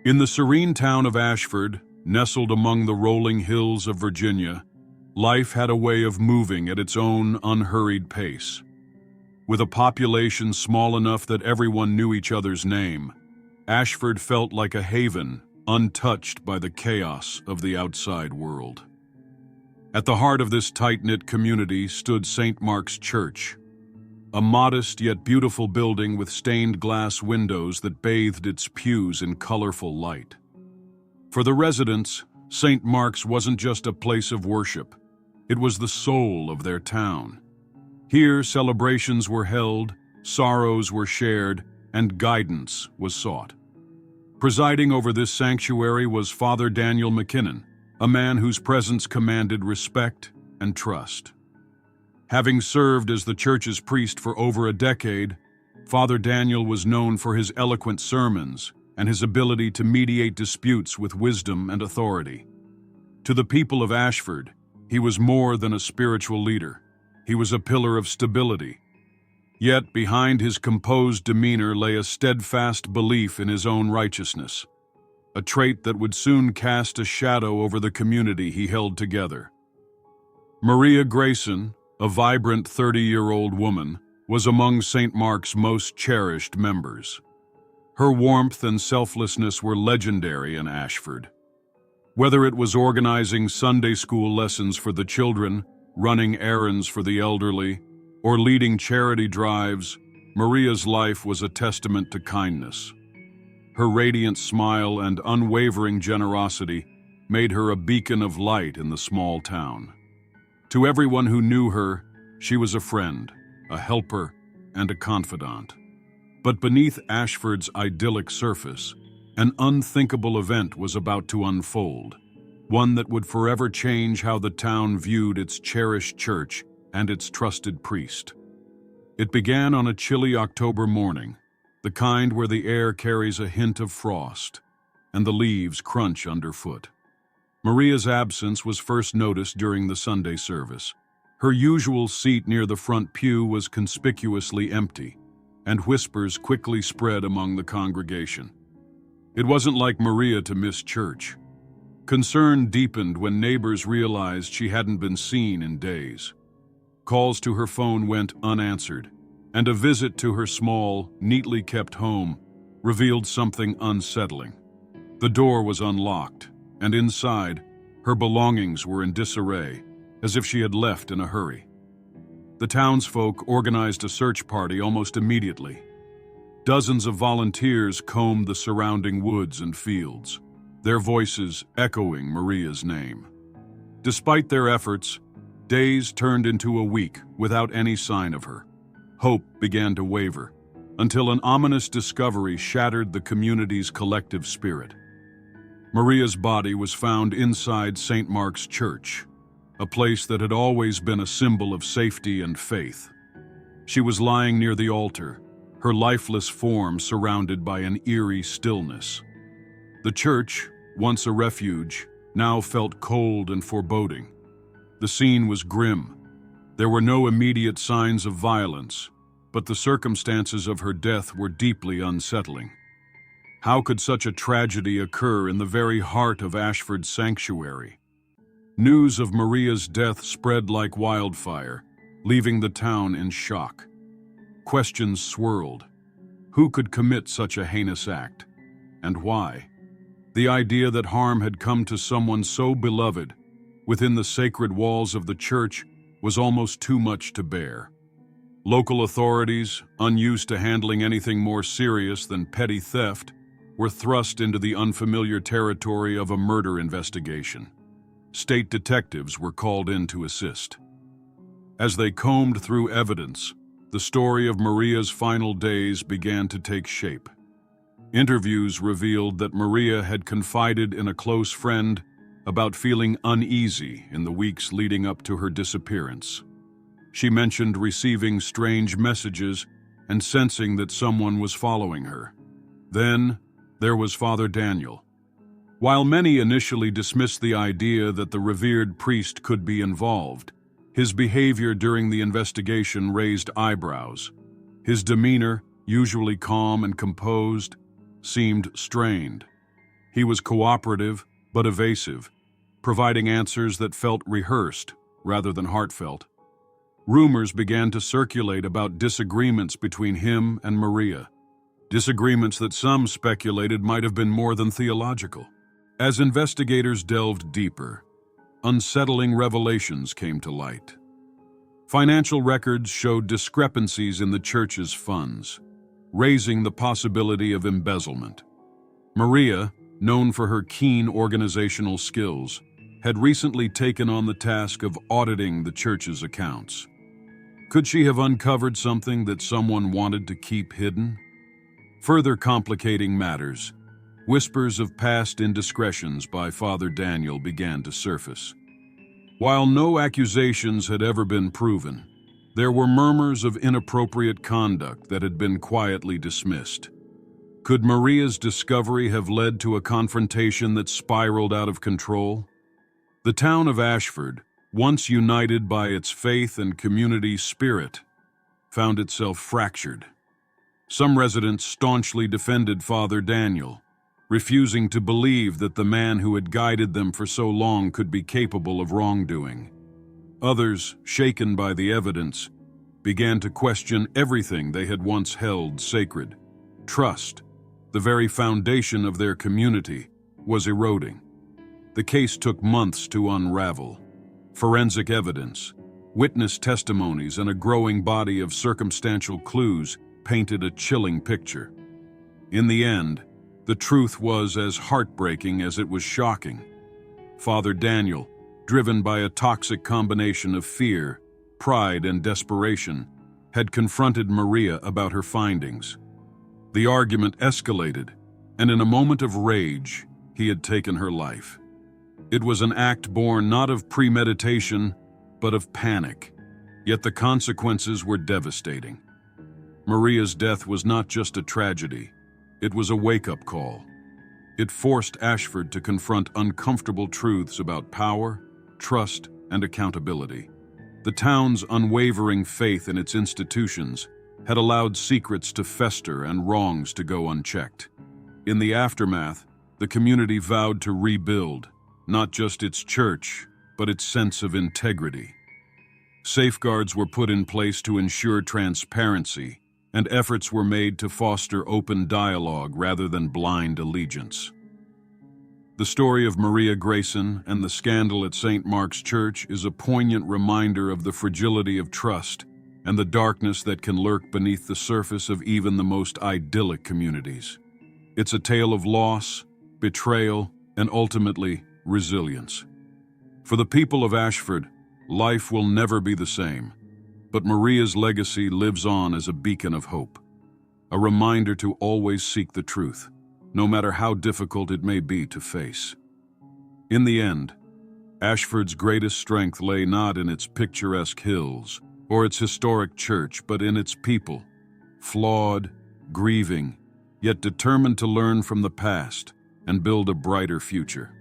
In the serene town of Ashford, nestled among the rolling hills of Virginia, life had a way of moving at its own unhurried pace. With a population small enough that everyone knew each other's name, Ashford felt like a haven untouched by the chaos of the outside world. At the heart of this tight-knit community stood St. Mark's Church, a modest yet beautiful building with stained glass windows that bathed its pews in colorful light. For the residents, St. Mark's wasn't just a place of worship, it was the soul of their town. Here, celebrations were held, sorrows were shared, and guidance was sought. Presiding over this sanctuary was Father Daniel McKinnon, a man whose presence commanded respect and trust. Having served as the church's priest for over a decade, Father Daniel was known for his eloquent sermons and his ability to mediate disputes with wisdom and authority. To the people of Ashford, he was more than a spiritual leader. He was a pillar of stability. Yet behind his composed demeanor lay a steadfast belief in his own righteousness, a trait that would soon cast a shadow over the community he held together. Maria Grayson, a vibrant 30-year-old woman, was among St. Mark's most cherished members. Her warmth and selflessness were legendary in Ashford. Whether it was organizing Sunday school lessons for the children, running errands for the elderly, or leading charity drives, Maria's life was a testament to kindness. Her radiant smile and unwavering generosity made her a beacon of light in the small town. To everyone who knew her, she was a friend, a helper, and a confidant. But beneath Ashford's idyllic surface, an unthinkable event was about to unfold, one that would forever change how the town viewed its cherished church and its trusted priest. It began on a chilly October morning, the kind where the air carries a hint of frost, and the leaves crunch underfoot. Maria's absence was first noticed during the Sunday service. Her usual seat near the front pew was conspicuously empty, and whispers quickly spread among the congregation. It wasn't like Maria to miss church. Concern deepened when neighbors realized she hadn't been seen in days. Calls to her phone went unanswered, and a visit to her small, neatly kept home revealed something unsettling. The door was unlocked, and inside, her belongings were in disarray, as if she had left in a hurry. The townsfolk organized a search party almost immediately. Dozens of volunteers combed the surrounding woods and fields, their voices echoing Maria's name. Despite their efforts, days turned into a week without any sign of her. Hope began to waver, until an ominous discovery shattered the community's collective spirit. Maria's body was found inside St. Mark's Church, a place that had always been a symbol of safety and faith. She was lying near the altar, her lifeless form surrounded by an eerie stillness. The church, once a refuge, now felt cold and foreboding. The scene was grim. There were no immediate signs of violence, but the circumstances of her death were deeply unsettling. How could such a tragedy occur in the very heart of Ashford's sanctuary? News of Maria's death spread like wildfire, leaving the town in shock. Questions swirled. Who could commit such a heinous act? And why? The idea that harm had come to someone so beloved within the sacred walls of the church was almost too much to bear. Local authorities, unused to handling anything more serious than petty theft, were thrust into the unfamiliar territory of a murder investigation. State detectives were called in to assist. As they combed through evidence, the story of Maria's final days began to take shape. Interviews revealed that Maria had confided in a close friend about feeling uneasy in the weeks leading up to her disappearance. She mentioned receiving strange messages and sensing that someone was following her. Then, there was Father Daniel. While many initially dismissed the idea that the revered priest could be involved, his behavior during the investigation raised eyebrows. His demeanor, usually calm and composed, seemed strained. He was cooperative but evasive, providing answers that felt rehearsed rather than heartfelt. Rumors began to circulate about disagreements between him and Maria, disagreements that some speculated might have been more than theological. As investigators delved deeper, unsettling revelations came to light. Financial records showed discrepancies in the church's funds, raising the possibility of embezzlement. Maria, known for her keen organizational skills, had recently taken on the task of auditing the church's accounts. Could she have uncovered something that someone wanted to keep hidden? Further complicating matters, whispers of past indiscretions by Father Daniel began to surface. While no accusations had ever been proven, there were murmurs of inappropriate conduct that had been quietly dismissed. Could Maria's discovery have led to a confrontation that spiraled out of control? The town of Ashford, once united by its faith and community spirit, found itself fractured. Some residents staunchly defended Father Daniel, refusing to believe that the man who had guided them for so long could be capable of wrongdoing. Others, shaken by the evidence, began to question everything they had once held sacred. Trust, the very foundation of their community, was eroding. The case took months to unravel. Forensic evidence, witness testimonies, and a growing body of circumstantial clues painted a chilling picture. In the end, the truth was as heartbreaking as it was shocking. Father Daniel, driven by a toxic combination of fear, pride, and desperation, had confronted Maria about her findings. The argument escalated, and in a moment of rage, he had taken her life. It was an act born not of premeditation, but of panic, yet the consequences were devastating. Maria's death was not just a tragedy, it was a wake-up call. It forced Ashford to confront uncomfortable truths about power, trust, and accountability. The town's unwavering faith in its institutions had allowed secrets to fester and wrongs to go unchecked. In the aftermath, the community vowed to rebuild, not just its church, but its sense of integrity. Safeguards were put in place to ensure transparency, and efforts were made to foster open dialogue rather than blind allegiance. The story of Maria Grayson and the scandal at St. Mark's Church is a poignant reminder of the fragility of trust and the darkness that can lurk beneath the surface of even the most idyllic communities. It's a tale of loss, betrayal, and ultimately, resilience. For the people of Ashford, life will never be the same, but Maria's legacy lives on as a beacon of hope, a reminder to always seek the truth, no matter how difficult it may be to face. In the end, Ashford's greatest strength lay not in its picturesque hills or its historic church, but in its people, flawed, grieving, yet determined to learn from the past and build a brighter future.